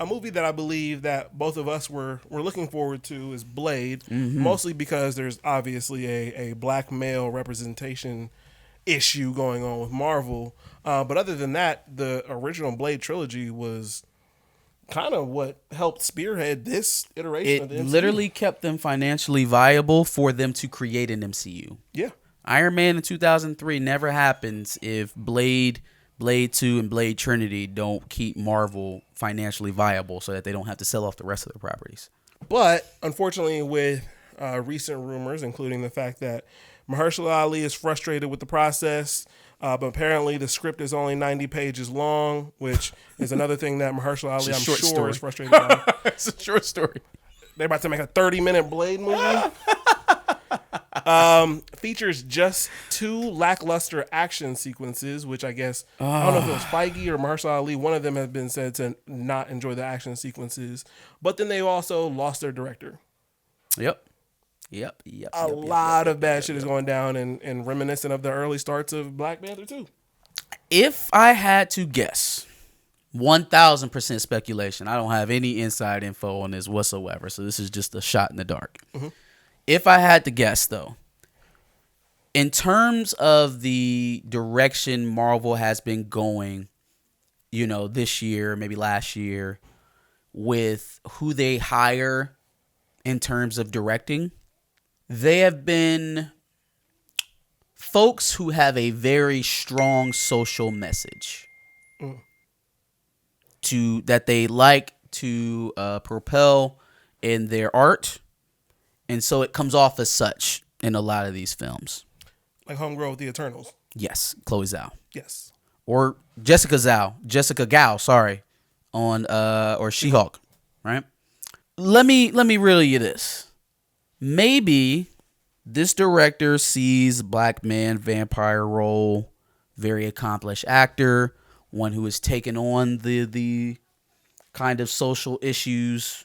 a movie that I believe that both of us were looking forward to is Blade, mostly because there's obviously a black male representation issue going on with Marvel. But other than that, the original Blade trilogy was kind of what helped spearhead this iteration of the It MCU. literally kept them financially viable for them to create an MCU. Yeah. Iron Man in 2003 never happens if Blade 2, and Blade Trinity don't keep Marvel financially viable so that they don't have to sell off the rest of their properties. But unfortunately, with recent rumors, including the fact that Mahershala Ali is frustrated with the process, but apparently the script is only 90 pages long, which is another thing that Mahershala Ali, I'm sure, is frustrated by. It's a short story. They're about to make a 30-minute Blade movie. Features just 2 lackluster action sequences, which I guess, I don't know if it was Feige or Mahershala Ali, one of them has been said to not enjoy the action sequences. But then they also lost their director. Yep. A lot of bad shit is going down and reminiscent of the early starts of Black Panther 2. If I had to guess, 1,000% speculation. I don't have any inside info on this whatsoever, so this is just a shot in the dark. Mm-hmm. If I had to guess, though, in terms of the direction Marvel has been going, this year, maybe last year, with who they hire in terms of directing, they have been folks who have a very strong social message that they like to propel in their art, and so it comes off as such in a lot of these films. Like Homegirl with the Eternals. Yes, Chloe Zhao. Yes. Or Jessica Gao, sorry, on or She-Hulk, right? Let me riddle you this. Maybe this director sees black man vampire role, very accomplished actor, one who has taken on the kind of social issues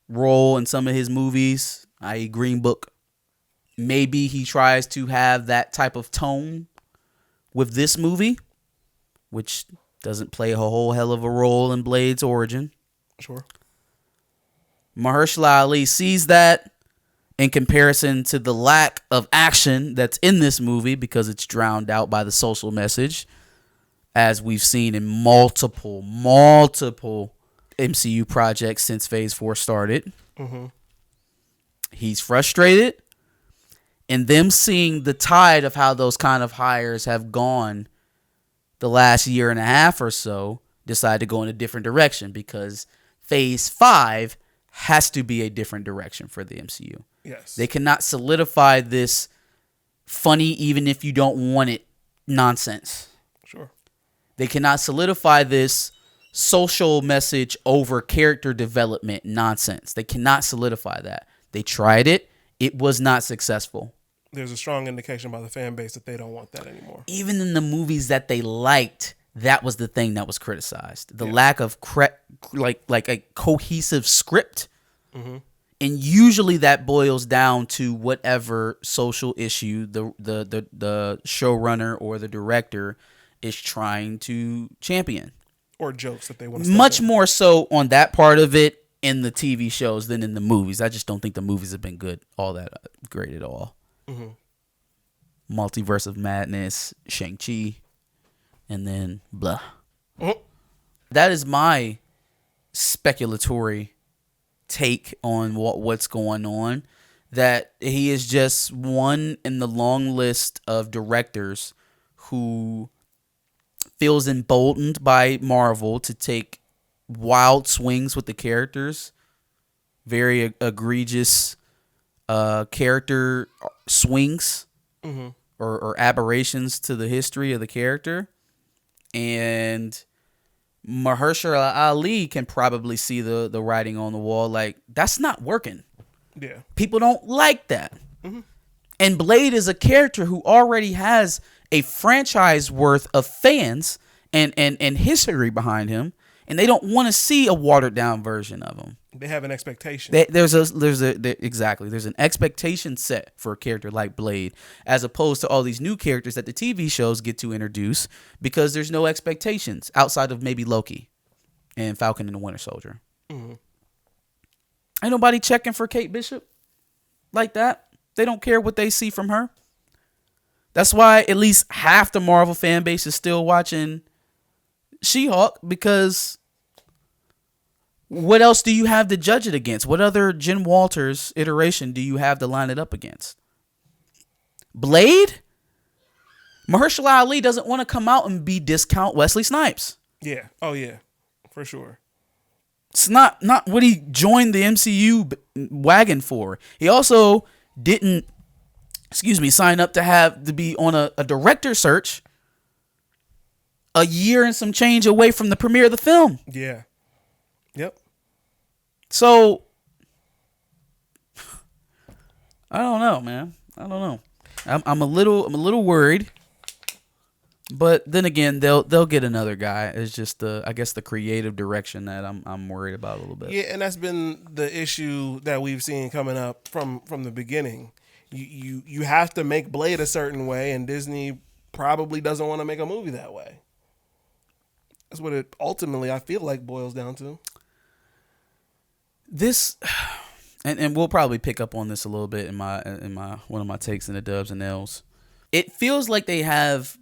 role in some of his movies, i.e. Green Book. Maybe he tries to have that type of tone with this movie, which doesn't play a whole hell of a role in Blade's origin. Sure. Mahershala Ali sees that in comparison to the lack of action that's in this movie because it's drowned out by the social message, as we've seen in multiple MCU projects since Phase 4 started. Mm-hmm. He's frustrated, and them seeing the tide of how those kind of hires have gone the last year and a half or so, decide to go in a different direction because Phase 5 has to be a different direction for the MCU. Yes. They cannot solidify this funny even if you don't want it nonsense. Sure. They cannot solidify this social message over character development nonsense. They cannot solidify that. They tried it. It was not successful. There's a strong indication by the fan base that they don't want that anymore. Even in the movies that they liked, that was the thing that was criticized. The lack of like a cohesive script. Mm-hmm. And usually that boils down to whatever social issue the showrunner or the director is trying to champion. Or jokes that they want to much more so on that part of it in the TV shows than in the movies. I just don't think the movies have been all that great at all. Mm-hmm. Multiverse of Madness, Shang-Chi, and then blah. Mm-hmm. That is my speculatory take on what's going on. That he is just one in the long list of directors who feels emboldened by Marvel to take wild swings with the characters, very egregious character swings, mm-hmm. or aberrations to the history of the character. And Mahershala Ali can probably see the writing on the wall, like, that's not working. Yeah. People don't like that. Mm-hmm. And Blade is a character who already has a franchise worth of fans and history behind him, and they don't want to see a watered down version of him. They have an expectation. There's an expectation set for a character like Blade, as opposed to all these new characters that the TV shows get to introduce because there's no expectations outside of maybe Loki and Falcon and the Winter Soldier. Ain't nobody checking for Kate Bishop like that. They don't care what they see from her. That's why at least half the Marvel fan base is still watching She-Hulk, because what else do you have to judge it against? What other Jen Walters iteration do you have to line it up against? Blade? Mahershala Ali doesn't want to come out and be discount Wesley Snipes. Yeah. Oh, yeah. For sure. It's not what he joined the MCU wagon for. He also didn't, sign up to be on a director search a year and some change away from the premiere of the film. Yeah. Yep. So, I don't know, man. I don't know. I'm a little worried. But then again, they'll get another guy. It's just I guess the creative direction that I'm worried about a little bit. Yeah, and that's been the issue that we've seen coming up from the beginning. You have to make Blade a certain way, and Disney probably doesn't want to make a movie that way. That's what it ultimately, I feel like, boils down to. This, and we'll probably pick up on this a little bit in my one of my takes in the Dubs and L's. It feels like they have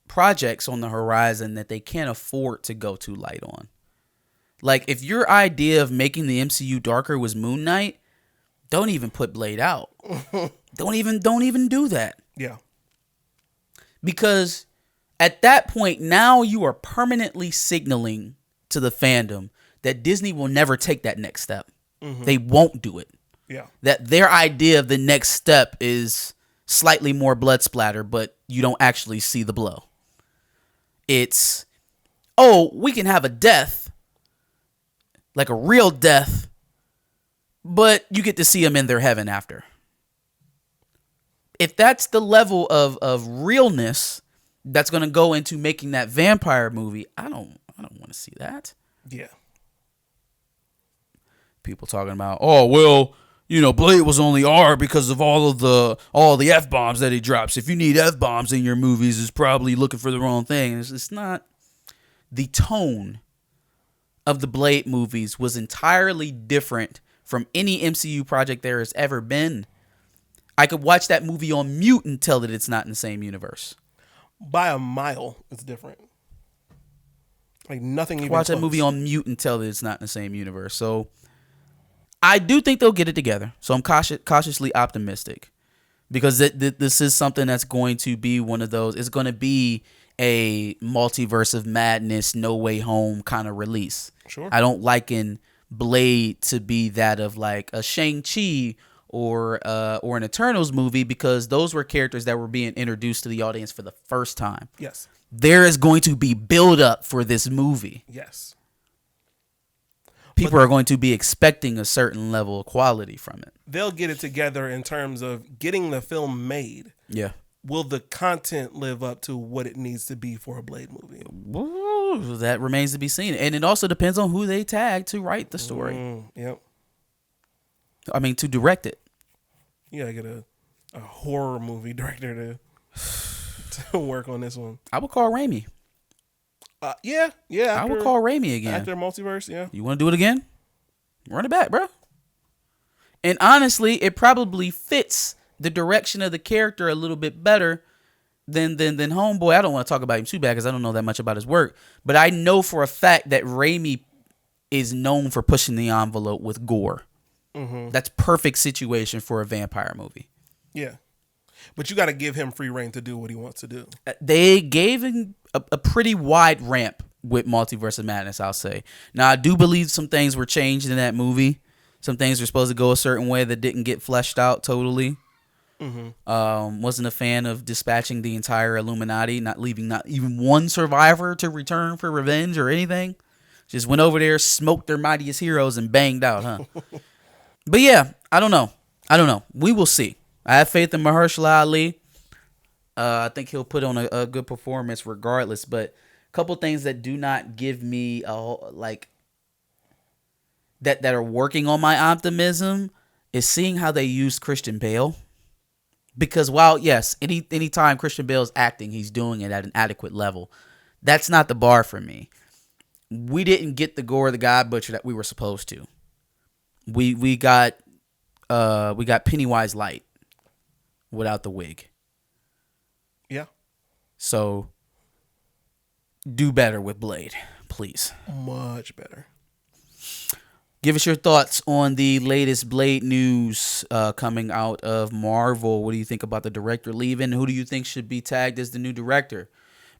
projects on the horizon that they can't afford to go too light on. Like, if your idea of making the MCU darker was Moon Knight, don't even put Blade out. Don't even do that. Yeah. Because at that point, now you are permanently signaling to the fandom that Disney will never take that next step. They won't do it. Yeah. That their idea of the next step is slightly more blood splatter, but you don't actually see the blow. It's, we can have a death, like a real death, but you get to see them in their heaven after. If that's the level of realness that's going to go into making that vampire movie, I don't want to see that. Yeah. People talking about, Blade was only R because of all the F-bombs that he drops. If you need F-bombs in your movies, it's probably looking for the wrong thing. It's not. The tone of the Blade movies was entirely different from any MCU project there has ever been. I could watch that movie on mute and tell that it's not in the same universe. By a mile, it's different. Like nothing even watch close. that movie on mute and tell that it's not in the same universe. So I do think they'll get it together. So I'm cautiously optimistic, because this is something that's going to be one of those. It's going to be a multiverse of madness, No Way Home kind of release. Sure. I don't liken Blade to be that of like a Shang-Chi or an Eternals movie, because those were characters that were being introduced to the audience for the first time. Yes. There is going to be build up for this movie. Yes. People are going to be expecting a certain level of quality from it. They'll get it together in terms of getting the film made. Yeah. Will the content live up to what it needs to be for a Blade movie? Ooh, that remains to be seen. And it also depends on who they tag to write the story. Yep. I mean, to direct it. You gotta get a horror movie director to work on this one. I would call Raimi. Yeah. I would call Raimi again. After Multiverse, yeah. You want to do it again? Run it back, bro. And honestly, it probably fits the direction of the character a little bit better than Homeboy. I don't want to talk about him too bad because I don't know that much about his work. But I know for a fact that Raimi is known for pushing the envelope with gore. Mm-hmm. That's perfect situation for a vampire movie. Yeah. But you got to give him free reign to do what he wants to do. They gave him a pretty wide ramp with Multiverse of Madness, I'll say. Now, I do believe some things were changed in that movie. Some things were supposed to go a certain way that didn't get fleshed out totally. Mm-hmm. Wasn't a fan of dispatching the entire Illuminati, not leaving not even one survivor to return for revenge or anything. Just went over there, smoked their mightiest heroes, and banged out, huh? But yeah, I don't know. We will see. I have faith in Mahershala Ali. I think he'll put on a good performance regardless. But a couple things that do not give me that are working on my optimism is seeing how they used Christian Bale. Because while yes, any time Christian Bale's acting, he's doing it at an adequate level. That's not the bar for me. we didn't get the Gore the God Butcher that we were supposed to. We got Pennywise Light without the wig. Yeah. So do better with Blade, please. Much better. Give us your thoughts on the latest Blade news coming out of Marvel. What do you think about the director leaving? Who do you think should be tagged as the new director?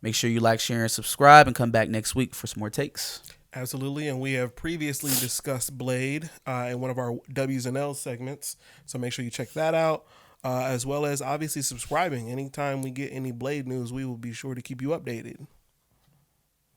Make sure you like, share, and subscribe, and come back next week for some more takes. Absolutely, and we have previously discussed Blade in one of our W's and L's segments, so make sure you check that out, as well as obviously subscribing. Anytime we get any Blade news, we will be sure to keep you updated.